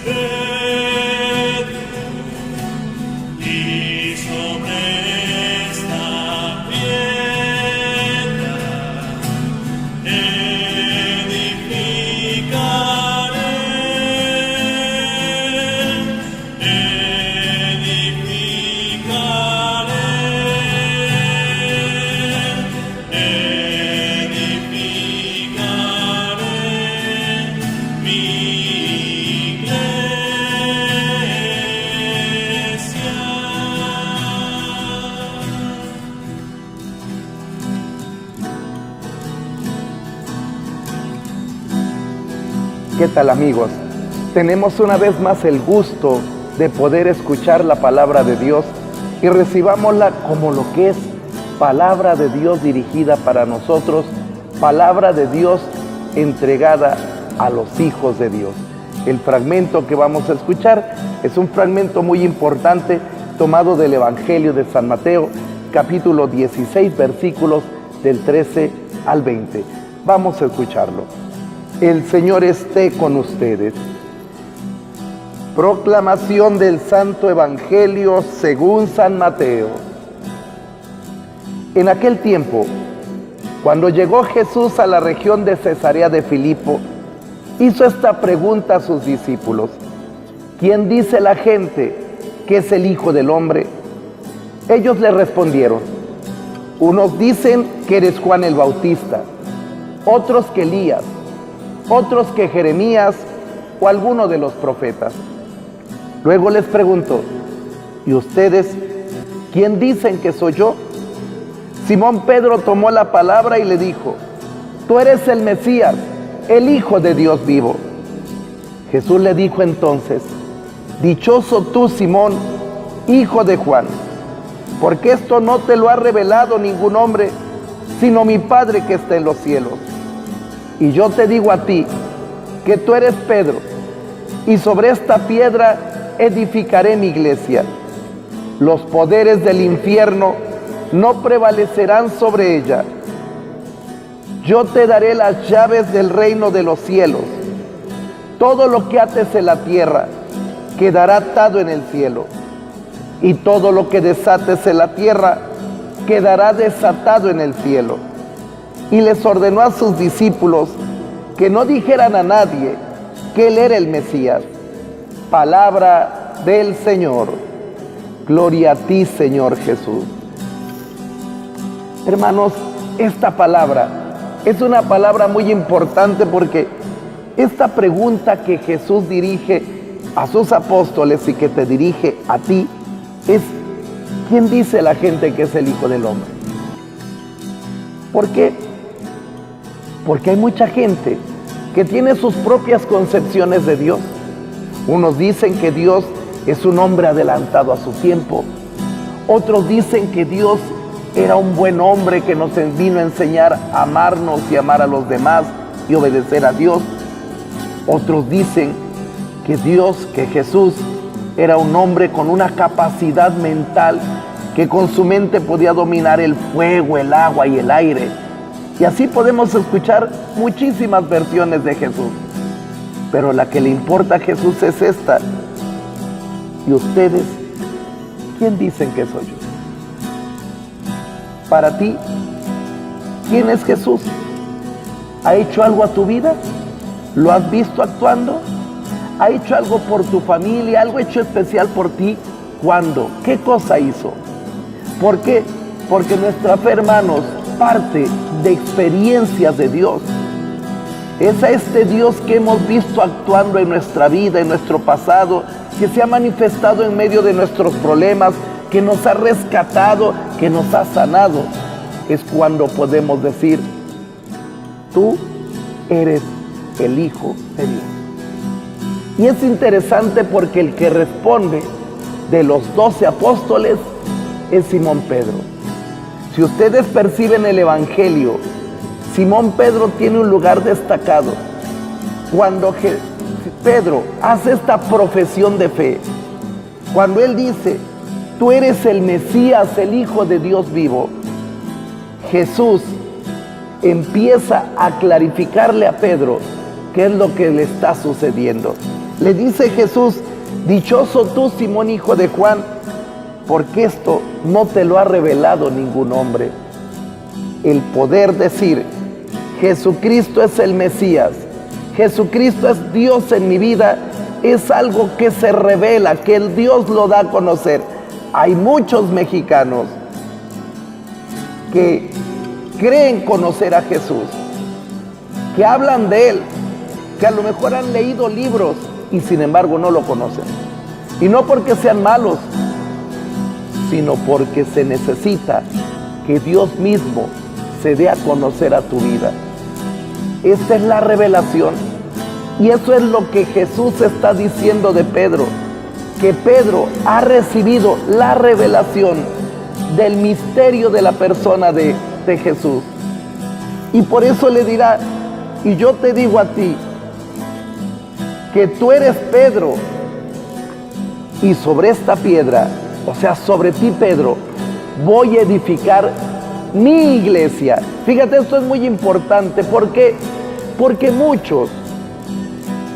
Ved, y sobre esta piedra edificaré mi iglesia. ¿Qué tal, amigos? Tenemos una vez más el gusto de poder escuchar la palabra de Dios y recibámosla como lo que es palabra de Dios dirigida para nosotros, palabra de Dios entregada a los hijos de Dios. El fragmento que vamos a escuchar es un fragmento muy importante tomado del Evangelio de San Mateo, capítulo 16, versículos del 13 al 20. Vamos a escucharlo. El Señor esté con ustedes. Proclamación del Santo Evangelio según San Mateo. En aquel tiempo, cuando llegó Jesús a la región de Cesarea de Filipo, hizo esta pregunta a sus discípulos: ¿quién dice la gente que es el Hijo del Hombre? Ellos le respondieron: unos dicen que eres Juan el Bautista, otros que Elías, otros que Jeremías o alguno de los profetas. Luego les preguntó: ¿y ustedes quién dicen que soy yo? Simón Pedro tomó la palabra y le dijo: tú eres el Mesías, el Hijo de Dios vivo. Jesús le dijo entonces: dichoso tú, Simón, hijo de Juan, porque esto no te lo ha revelado ningún hombre, sino mi Padre que está en los cielos. Y yo te digo a ti que tú eres Pedro, y sobre esta piedra edificaré mi iglesia. Los poderes del infierno no prevalecerán sobre ella. Yo te daré las llaves del reino de los cielos. Todo lo que ates en la tierra quedará atado en el cielo, y todo lo que desates en la tierra quedará desatado en el cielo. Y les ordenó a sus discípulos que no dijeran a nadie que él era el Mesías. Palabra del Señor. Gloria a ti, Señor Jesús. Hermanos, esta palabra es una palabra muy importante porque esta pregunta que Jesús dirige a sus apóstoles y que te dirige a ti es: ¿quién dice la gente que es el Hijo del Hombre? ¿Por qué? Porque hay mucha gente que tiene sus propias concepciones de Dios. Unos dicen que Dios es un hombre adelantado a su tiempo. Otros dicen que Dios era un buen hombre que nos vino a enseñar a amarnos y amar a los demás y obedecer a Dios. Otros dicen que Jesús era un hombre con una capacidad mental, que con su mente podía dominar el fuego, el agua y el aire. Y así podemos escuchar muchísimas versiones de Jesús. Pero la que le importa a Jesús es esta: ¿y ustedes quién dicen que soy yo? Para ti, ¿quién es Jesús? ¿Ha hecho algo a tu vida? ¿Lo has visto actuando? ¿Ha hecho algo por tu familia? ¿Algo hecho especial por ti? ¿Cuándo? ¿Qué cosa hizo? ¿Por qué? Porque nuestra fe, hermanos, parte de experiencias de Dios. Es a este Dios que hemos visto actuando en nuestra vida, en nuestro pasado, que se ha manifestado en medio de nuestros problemas, que nos ha rescatado, que nos ha sanado. Es cuando podemos decir: tú eres el Hijo de Dios. Y es interesante porque el que responde de los 12 apóstoles es Simón Pedro. Si ustedes perciben el Evangelio, Simón Pedro tiene un lugar destacado. Cuando Pedro hace esta profesión de fe, cuando él dice: tú eres el Mesías, el Hijo de Dios vivo, Jesús empieza a clarificarle a Pedro qué es lo que le está sucediendo. Le dice Jesús: dichoso tú, Simón, hijo de Juan, porque esto no te lo ha revelado ningún hombre. El poder decir: Jesucristo es el Mesías, Jesucristo es Dios en mi vida, es algo que se revela, que el Dios lo da a conocer. Hay muchos mexicanos que creen conocer a Jesús, que hablan de Él, que a lo mejor han leído libros y sin embargo no lo conocen. Y no porque sean malos, sino porque se necesita que Dios mismo se dé a conocer a tu vida. Esta es la revelación. Y eso es lo que Jesús está diciendo de Pedro, que Pedro ha recibido la revelación del misterio de la persona de Jesús. Y por eso le dirá: y yo te digo a ti, que tú eres Pedro, y sobre esta piedra, o sea, sobre ti, Pedro, voy a edificar mi iglesia. Fíjate, esto es muy importante. ¿Por qué? Porque muchos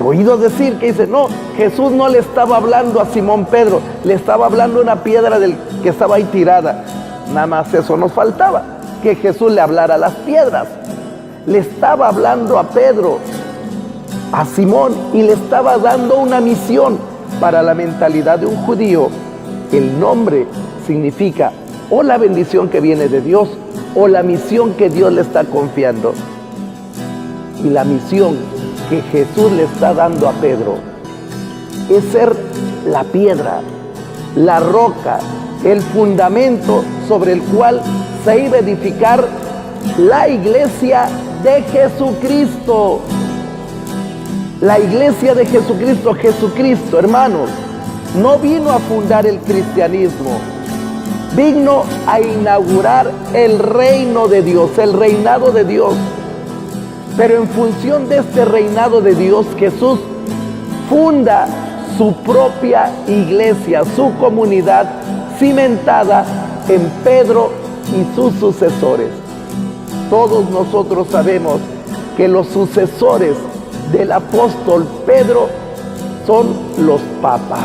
he oído decir que dicen: no, Jesús no le estaba hablando a Simón Pedro, le estaba hablando a una piedra que estaba ahí tirada. Nada más eso nos faltaba, que Jesús le hablara a las piedras. Le estaba hablando a Pedro, a Simón, y le estaba dando una misión. Para la mentalidad de un judío, el nombre significa o la bendición que viene de Dios o la misión que Dios le está confiando. Y la misión que Jesús le está dando a Pedro es ser la piedra, la roca, el fundamento sobre el cual se iba a edificar la iglesia de Jesucristo. La iglesia de Jesucristo. Jesucristo, hermanos, no vino a fundar el cristianismo, vino a inaugurar el reino de Dios, el reinado de Dios. Pero en función de este reinado de Dios, Jesús funda su propia iglesia, su comunidad cimentada en Pedro y sus sucesores. Todos nosotros sabemos que los sucesores del apóstol Pedro son los papas.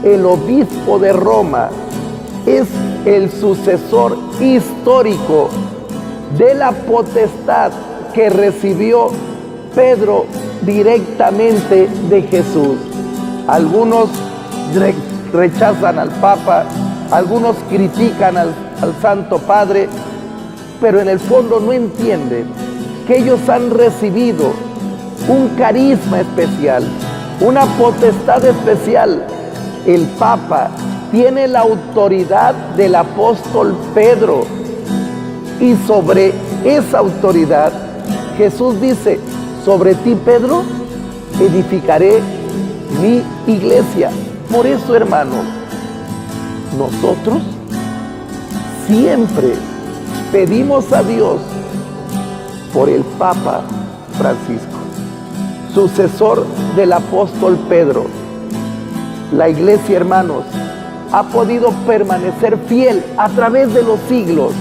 El obispo de Roma es el sucesor histórico de la potestad que recibió Pedro directamente de Jesús. Algunos rechazan al Papa, algunos critican al Santo Padre, pero en el fondo no entienden que ellos han recibido un carisma especial, una potestad especial. El Papa tiene la autoridad del apóstol Pedro, y sobre esa autoridad Jesús dice: sobre ti, Pedro, edificaré mi iglesia. Por eso, hermanos, nosotros siempre pedimos a Dios por el Papa Francisco, sucesor del apóstol Pedro. La iglesia, hermanos, ha podido permanecer fiel a través de los siglos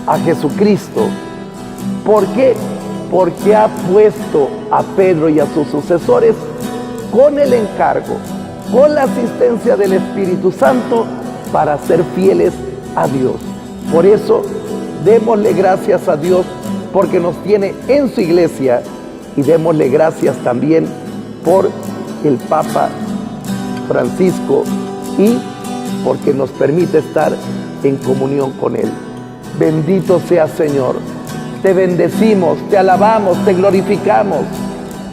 a Jesucristo. ¿Por qué? Porque ha puesto a Pedro y a sus sucesores con el encargo, con la asistencia del Espíritu Santo, para ser fieles a Dios. Por eso, démosle gracias a Dios porque nos tiene en su iglesia, y démosle gracias también por el Papa Francisco y porque nos permite estar en comunión con Él. Bendito sea, Señor. Te bendecimos, te alabamos, te glorificamos,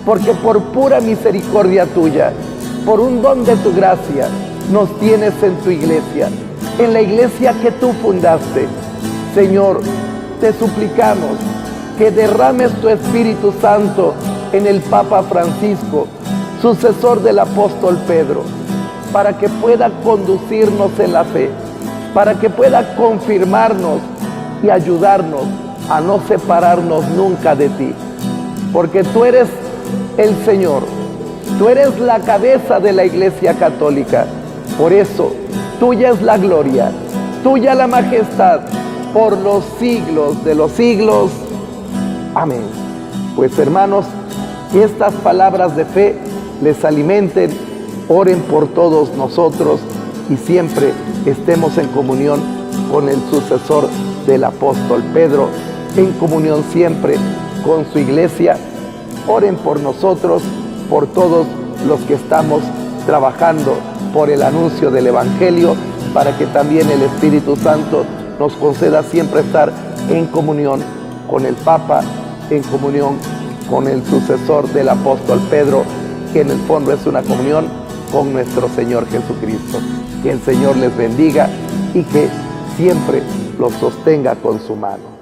porque por pura misericordia tuya, por un don de tu gracia, nos tienes en tu iglesia, en la iglesia que tú fundaste. Señor, te suplicamos que derrames tu Espíritu Santo en el Papa Francisco, sucesor del apóstol Pedro, para que pueda conducirnos en la fe, para que pueda confirmarnos y ayudarnos a no separarnos nunca de ti, porque tú eres el Señor, tú eres la cabeza de la Iglesia Católica. Por eso, tuya es la gloria, tuya la majestad, por los siglos de los siglos. Amén. Pues, hermanos, que estas palabras de fe les alimenten, oren por todos nosotros y siempre estemos en comunión con el sucesor del apóstol Pedro, en comunión siempre con su iglesia. Oren por nosotros, por todos los que estamos trabajando por el anuncio del Evangelio, para que también el Espíritu Santo nos conceda siempre estar en comunión con el Papa, en comunión con el sucesor del apóstol Pedro, que en el fondo es una comunión con nuestro Señor Jesucristo. Que el Señor les bendiga y que siempre los sostenga con su mano.